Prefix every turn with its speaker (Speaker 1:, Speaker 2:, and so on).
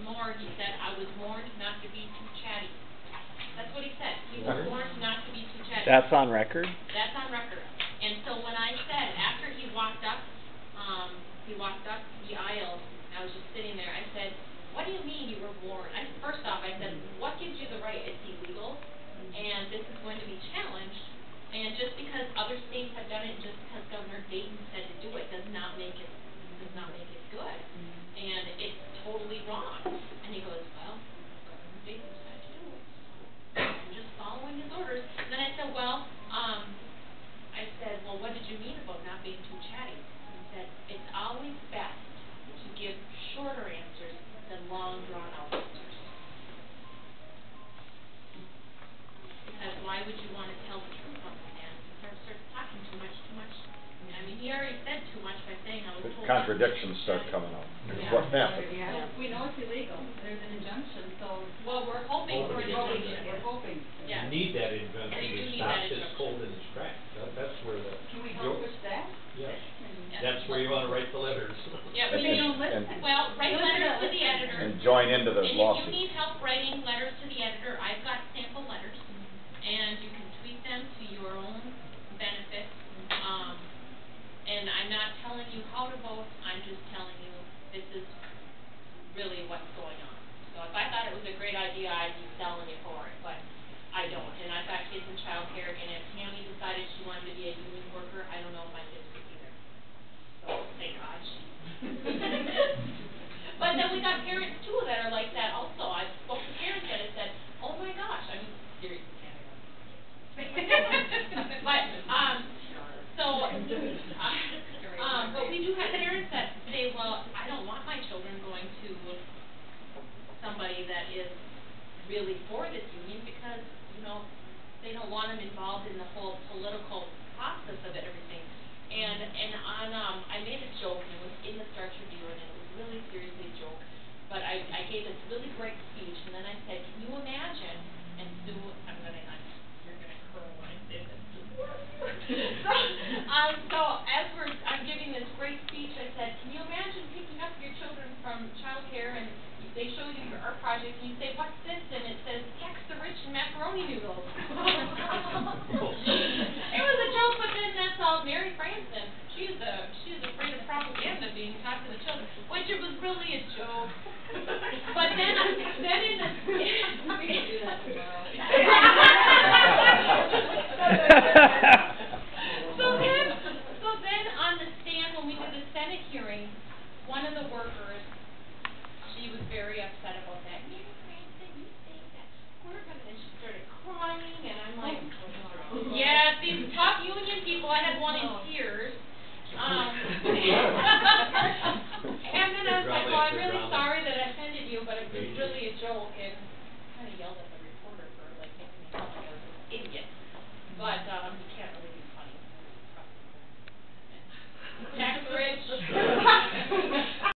Speaker 1: more, he said, I was warned not to be too chatty. That's what he said. He was warned not to be too chatty.
Speaker 2: That's on record?
Speaker 1: That's on record. And so when I said, after he walked up the aisle, and I was just sitting there, I said, what do you mean you were warned? First off, I said, what gives you the right? It's illegal, and this is going to be challenged. And just because other states have done it, just because Governor Dayton said to do it, does not make it good. And it's totally wrong. And he goes, well, Governor Dayton said to do it, so I'm just following his orders. And then I said, well, what did you mean about not being too chatty? He said, it's always best to give shorter answers than long, drawn-out answers. Because why would you want to tell the truth on the man? If he starts talking too much. I mean, he already said too much by saying I was told.
Speaker 3: Contradictions start coming out.
Speaker 1: Yeah.
Speaker 3: What happened?
Speaker 4: Yeah. We know it's illegal. There's an injunction, so.
Speaker 1: Well, we're hoping for an injunction.
Speaker 4: We're hoping.
Speaker 1: Yeah.
Speaker 5: You need that injunction to stop this cold in its tracks. That's where the.
Speaker 4: Can we help with that?
Speaker 5: Yes.
Speaker 1: Yes.
Speaker 5: That's where you want to write the letters.
Speaker 1: Yeah,
Speaker 4: but they don't listen.
Speaker 1: Well, write letters to the editor.
Speaker 3: And join into the lawsuit.
Speaker 1: And if you need help writing letters to the editor, I've got sample letters, and you can tweak them to your own benefit. And I'm not telling you how to vote, I'm just telling you this is really what's going on. So if I thought it was a great idea, I'd be selling you for it, but I don't. And I've got kids in child care, and if Tammy decided she wanted to be a union worker, I don't know if my kids could either. So, thank God. But then we got parents, too, that are like that also. I spoke to parents that have said, oh my gosh, I mean, seriously, Tammy. But we do have parents that say, well, I don't want my children going to somebody that is really for this union because, they don't want them involved in the whole political process of it, everything. And I made a joke, and it was in the Star Tribune, and it was really seriously a joke, but I gave this really great speech, and then I said, can you imagine, and Sue, you're going to curl when I say this. So